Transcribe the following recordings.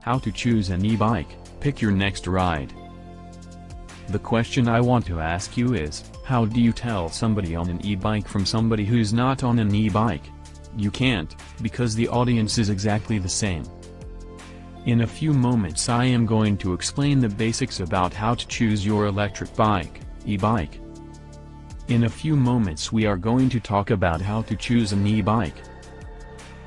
How to choose an e-bike, pick your next ride. The question I want to ask you is, how do you tell somebody on an e-bike from somebody who's not on an e-bike? You can't, because the audience is exactly the same. In a few moments I am going to explain the basics about how to choose your electric bike, e-bike. In a few moments we are going to talk about how to choose an e-bike.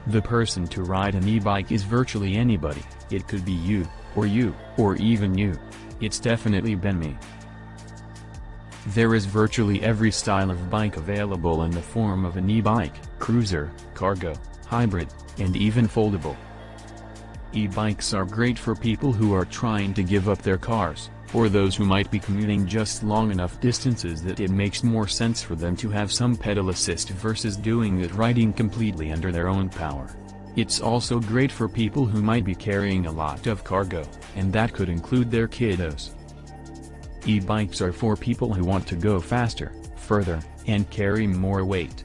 The person to ride an e-bike is virtually anybody. It could be you, or even you. It's definitely been me. There is virtually every style of bike available in the form of an e-bike, cruiser, cargo, hybrid, and even foldable. E-bikes are great for people who are trying to give up their cars, or those who might be commuting just long enough distances that it makes more sense for them to have some pedal assist versus doing it riding completely under their own power. It's also great for people who might be carrying a lot of cargo, and that could include their kiddos. E-bikes are for people who want to go faster, further, and carry more weight.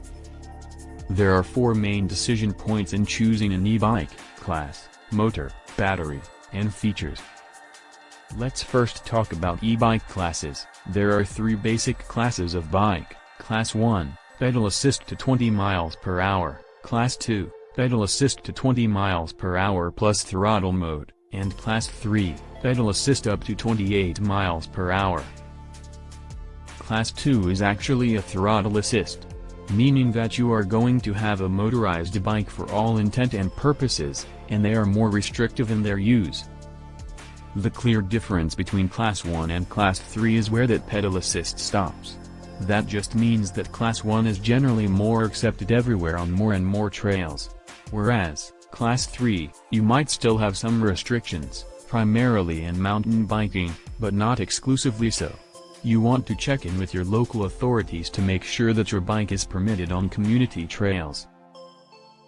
There are four main decision points in choosing an e-bike: class, motor, battery, and features. Let's first talk about e-bike classes. There are three basic classes of bike: Class 1, pedal assist to 20 miles per hour, Class 2, pedal assist to 20 miles per hour plus throttle mode, and Class 3, pedal assist up to 28 miles per hour. Class 2 is actually a throttle assist, meaning that you are going to have a motorized bike for all intent and purposes, and they are more restrictive in their use. The clear difference between Class 1 and Class 3 is where that pedal assist stops. That just means that Class 1 is generally more accepted everywhere on more and more trails. Whereas, Class 3, you might still have some restrictions, primarily in mountain biking, but not exclusively so. You want to check in with your local authorities to make sure that your bike is permitted on community trails.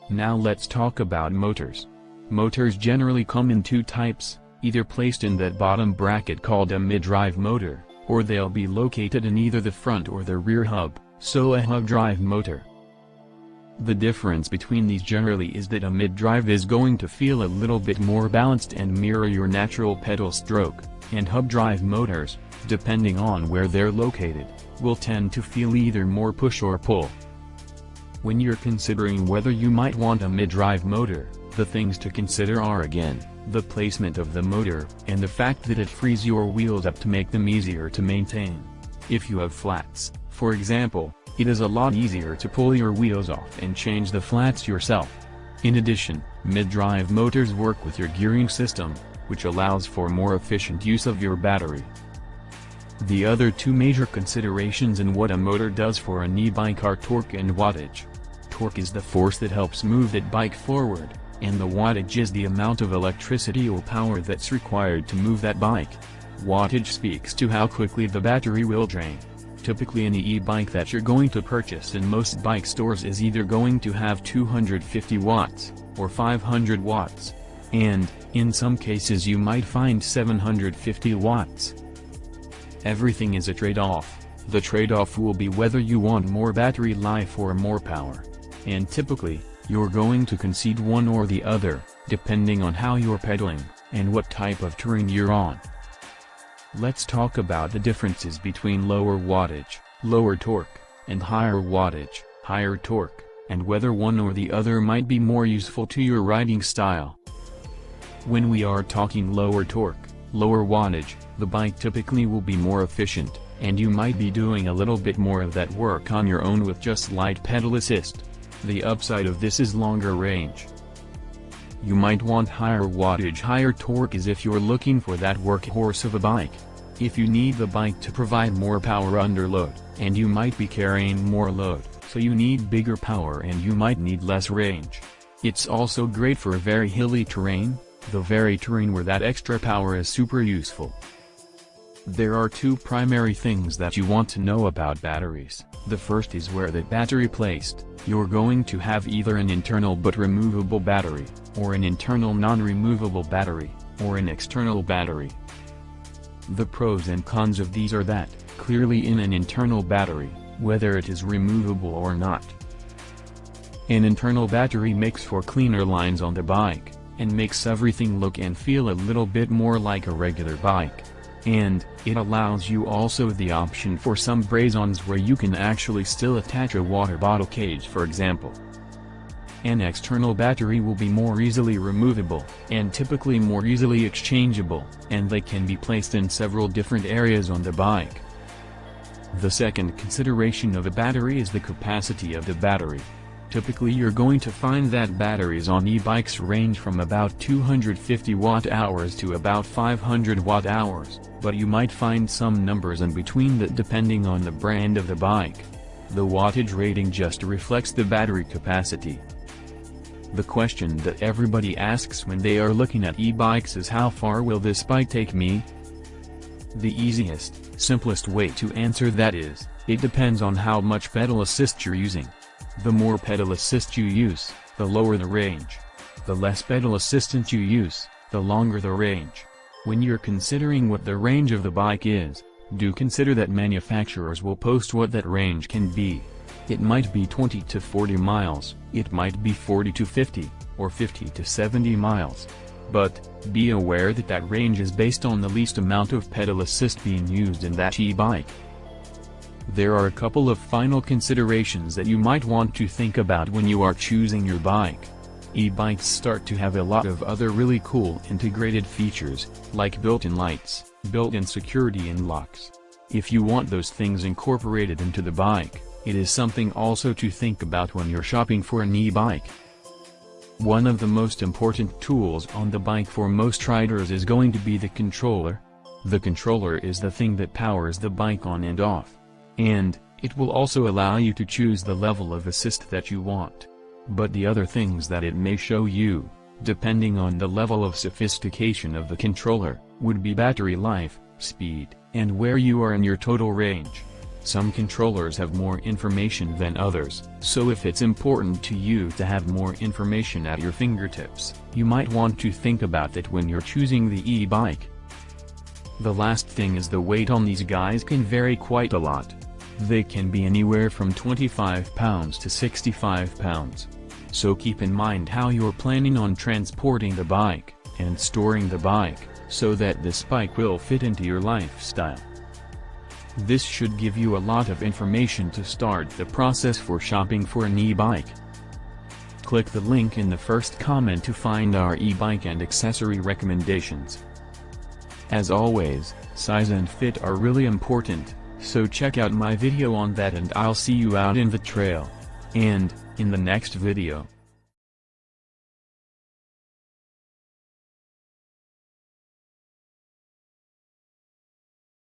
Now let's talk about motors. Motors generally come in two types, either placed in that bottom bracket called a mid-drive motor, or they'll be located in either the front or the rear hub, so a hub drive motor. The difference between these generally is that a mid-drive is going to feel a little bit more balanced and mirror your natural pedal stroke, and hub drive motors, depending on where they're located, will tend to feel either more push or pull. When you're considering whether you might want a mid-drive motor, the things to consider are again, the placement of the motor, and the fact that it frees your wheels up to make them easier to maintain. If you have flats, for example, it is a lot easier to pull your wheels off and change the flats yourself. In addition, mid-drive motors work with your gearing system, which allows for more efficient use of your battery. The other two major considerations in what a motor does for an e-bike are torque and wattage. Torque is the force that helps move that bike forward, and the wattage is the amount of electricity or power that's required to move that bike. Wattage speaks to how quickly the battery will drain. Typically an e-bike that you're going to purchase in most bike stores is either going to have 250 watts, or 500 watts. And, in some cases you might find 750 watts. Everything is a trade-off. The trade-off will be whether you want more battery life or more power. And typically, you're going to concede one or the other, depending on how you're pedaling, and what type of terrain you're on. Let's talk about the differences between lower wattage, lower torque, and higher wattage, higher torque, and whether one or the other might be more useful to your riding style. When we are talking lower torque, lower wattage, the bike typically will be more efficient, and you might be doing a little bit more of that work on your own with just light pedal assist. The upside of this is longer range. You might want higher wattage, higher torque as if you're looking for that workhorse of a bike. If you need the bike to provide more power under load, and you might be carrying more load, so you need bigger power and you might need less range. It's also great for very hilly terrain, the very terrain where that extra power is super useful. There are two primary things that you want to know about batteries. The first is where the battery placed. You're going to have either an internal but removable battery, or an internal non-removable battery, or an external battery. The pros and cons of these are that, clearly in an internal battery, whether it is removable or not. An internal battery makes for cleaner lines on the bike, and makes everything look and feel a little bit more like a regular bike. And it allows you also the option for some braze-ons where you can actually still attach a water bottle cage, for example. An external battery will be more easily removable, and typically more easily exchangeable, and they can be placed in several different areas on the bike. The second consideration of a battery is the capacity of the battery. Typically you're going to find that batteries on e-bikes range from about 250 watt-hours to about 500 watt-hours, but you might find some numbers in between that depending on the brand of the bike. The wattage rating just reflects the battery capacity. The question that everybody asks when they are looking at e-bikes is, how far will this bike take me? The easiest, simplest way to answer that is, it depends on how much pedal assist you're using. The more pedal assist you use, the lower the range. The less pedal assistance you use, the longer the range. When you're considering what the range of the bike is, do consider that manufacturers will post what that range can be. It might be 20 to 40 miles, it might be 40 to 50, or 50 to 70 miles. But, be aware that that range is based on the least amount of pedal assist being used in that e-bike. There are a couple of final considerations that you might want to think about when you are choosing your bike. E-bikes start to have a lot of other really cool integrated features, like built-in lights, built-in security and locks. If you want those things incorporated into the bike, it is something also to think about when you're shopping for an e-bike. One of the most important tools on the bike for most riders is going to be the controller. The controller is the thing that powers the bike on and off. And, it will also allow you to choose the level of assist that you want. But the other things that it may show you, depending on the level of sophistication of the controller, would be battery life, speed, and where you are in your total range. Some controllers have more information than others, so if it's important to you to have more information at your fingertips, you might want to think about that when you're choosing the e-bike. The last thing is the weight on these guys can vary quite a lot. They can be anywhere from 25 pounds to 65 pounds. So keep in mind how you're planning on transporting the bike, and storing the bike, so that this bike will fit into your lifestyle. This should give you a lot of information to start the process for shopping for an e-bike. Click the link in the first comment to find our e-bike and accessory recommendations. As always, size and fit are really important, so check out my video on that and I'll see you out in the trail. And, in the next video.